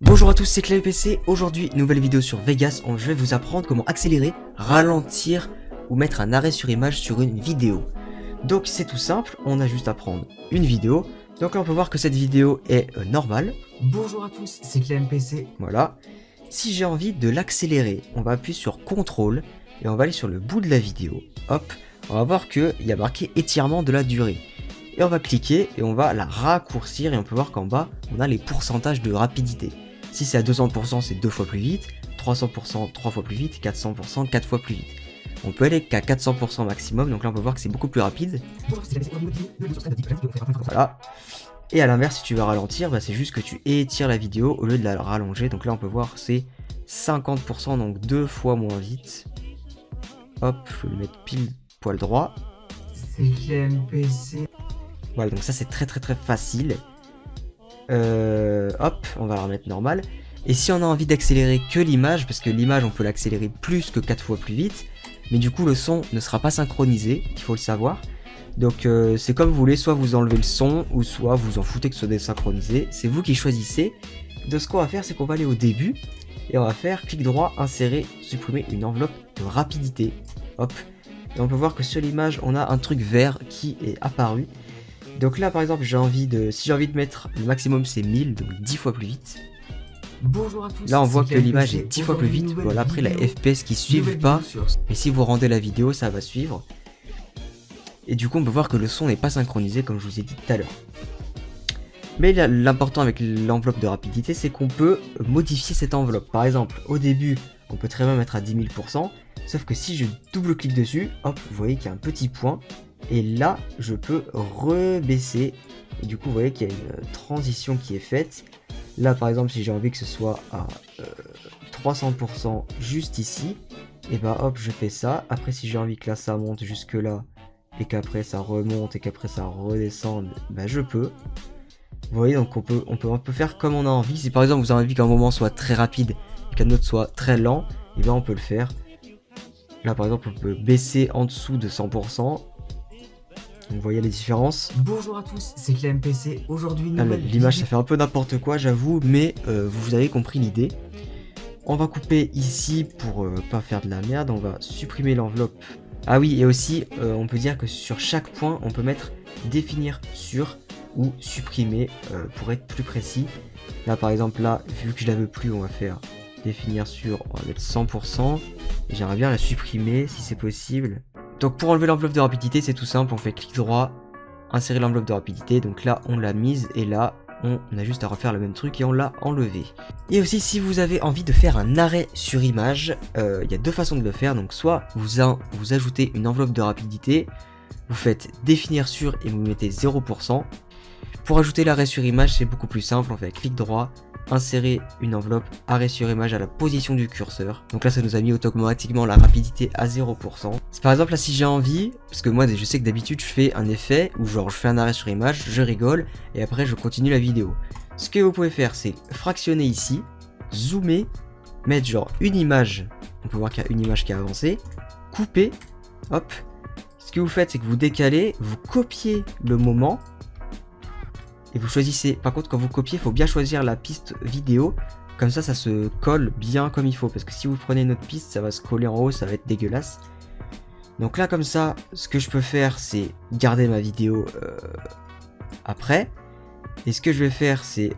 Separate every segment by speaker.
Speaker 1: Bonjour à tous, c'est ClépC. Aujourd'hui, nouvelle vidéo sur Vegas où je vais vous apprendre comment accélérer, ralentir ou mettre un arrêt sur image sur une vidéo. Donc c'est tout simple, on a juste à prendre une vidéo. Donc là on peut voir que cette vidéo est normale.
Speaker 2: Bonjour à tous, c'est ClépC.
Speaker 1: Voilà. Si j'ai envie de l'accélérer, on va appuyer sur CTRL et on va aller sur le bout de la vidéo. Hop, on va voir qu'il y a marqué étirement de la durée. Et on va cliquer et on va la raccourcir et on peut voir qu'en bas, on a les pourcentages de rapidité. Si c'est à 200%, c'est 2 fois plus vite, 300%, 3 fois plus vite, 400%, 4 fois plus vite. On peut aller qu'à 400% maximum, donc là on peut voir que c'est beaucoup plus rapide. Voilà. Et à l'inverse, si tu veux ralentir, bah, c'est juste que tu étires la vidéo au lieu de la rallonger. Donc là on peut voir c'est 50%, donc 2 fois moins vite. Hop, je vais le mettre pile poil droit.
Speaker 2: C'est ClépC.
Speaker 1: Voilà, donc ça c'est très facile. Hop, on va la remettre normale. Et si on a envie d'accélérer que l'image, parce que l'image on peut l'accélérer plus que 4 fois plus vite, mais du coup le son ne sera pas synchronisé, il faut le savoir. Donc c'est comme vous voulez, soit vous enlevez le son, ou soit vous en foutez que ce soit désynchronisé, c'est vous qui choisissez. Donc ce qu'on va faire, c'est qu'on va aller au début, et on va faire clic droit, insérer, supprimer une enveloppe de rapidité. Hop, et on peut voir que sur l'image on a un truc vert qui est apparu. Donc là par exemple si j'ai envie de mettre le maximum c'est 1000, donc 10 fois plus vite.
Speaker 2: Bonjour à tous.
Speaker 1: Là on voit que l'image est 10 fois plus vite. Voilà, après la FPS qui suivent pas, mais si vous rendez la vidéo ça va suivre. Et du coup on peut voir que le son n'est pas synchronisé comme je vous ai dit tout à l'heure. Mais l'important avec l'enveloppe de rapidité c'est qu'on peut modifier cette enveloppe. Par exemple au début on peut très bien mettre à 10 000%, sauf que si je double clique dessus, hop, vous voyez qu'il y a un petit point. Et là, je peux rebaisser. Et du coup, vous voyez qu'il y a une transition qui est faite. Là, par exemple, si j'ai envie que ce soit à 300% juste ici, et bah hop, je fais ça. Après, si j'ai envie que là, ça monte jusque là, et qu'après ça remonte, et qu'après ça redescende, bah je peux. Vous voyez, donc on peut faire comme on a envie. Si par exemple, vous avez envie qu'un moment soit très rapide, et qu'un autre soit très lent, et ben on peut le faire. Là, par exemple, on peut baisser en dessous de 100%. Vous voyez les différences.
Speaker 2: Bonjour à tous, c'est ClépC. Aujourd'hui,
Speaker 1: l'image ça fait un peu n'importe quoi, j'avoue, mais vous avez compris l'idée. On va couper ici pour pas faire de la merde. On va supprimer l'enveloppe. Ah oui, et aussi, on peut dire que sur chaque point, on peut mettre définir sur ou supprimer pour être plus précis. Là, par exemple, là, vu que je la veux plus, on va faire définir sur, on va mettre 100%. Et j'aimerais bien la supprimer si c'est possible. Donc pour enlever l'enveloppe de rapidité, c'est tout simple, on fait clic droit, insérer l'enveloppe de rapidité, donc là on l'a mise et là on a juste à refaire le même truc et on l'a enlevé. Et aussi si vous avez envie de faire un arrêt sur image, il y a deux façons de le faire, donc soit vous ajoutez une enveloppe de rapidité, vous faites définir sur et vous mettez 0%. Pour ajouter l'arrêt sur image c'est beaucoup plus simple, on fait clic droit, insérer une enveloppe arrêt sur image à la position du curseur. Donc là ça nous a mis automatiquement la rapidité à 0%. C'est par exemple là si j'ai envie, parce que moi je sais que d'habitude je fais un effet où genre je fais un arrêt sur image, je rigole et après je continue la vidéo. Ce que vous pouvez faire c'est fractionner ici, zoomer, mettre genre une image, on peut voir qu'il y a une image qui a avancé, couper, hop. Ce que vous faites c'est que vous décalez, vous copiez le moment. Et vous choisissez, par contre quand vous copiez, il faut bien choisir la piste vidéo, comme ça ça se colle bien comme il faut, parce que si vous prenez une autre piste, ça va se coller en haut, ça va être dégueulasse. Donc là comme ça, ce que je peux faire c'est garder ma vidéo après, et ce que je vais faire c'est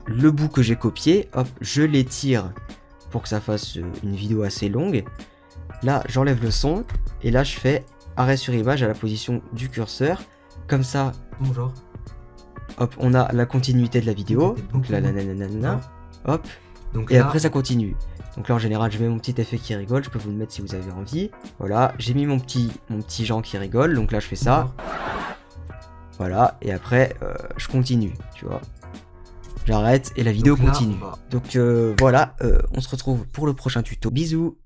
Speaker 1: le bout que j'ai copié, hop, je l'étire pour que ça fasse une vidéo assez longue. Là j'enlève le son, et là je fais arrêt sur image à la position du curseur, comme ça.
Speaker 2: Bonjour.
Speaker 1: Hop, on a la continuité de la vidéo, donc là, nanana, hop, donc et là, après ça continue. Donc là en général je mets mon petit effet qui rigole, je peux vous le mettre si vous avez envie. Voilà, j'ai mis mon petit Jean qui rigole, donc là je fais ça. Voilà, et après je continue, tu vois. J'arrête et la vidéo continue. Donc voilà, on se retrouve pour le prochain tuto. Bisous.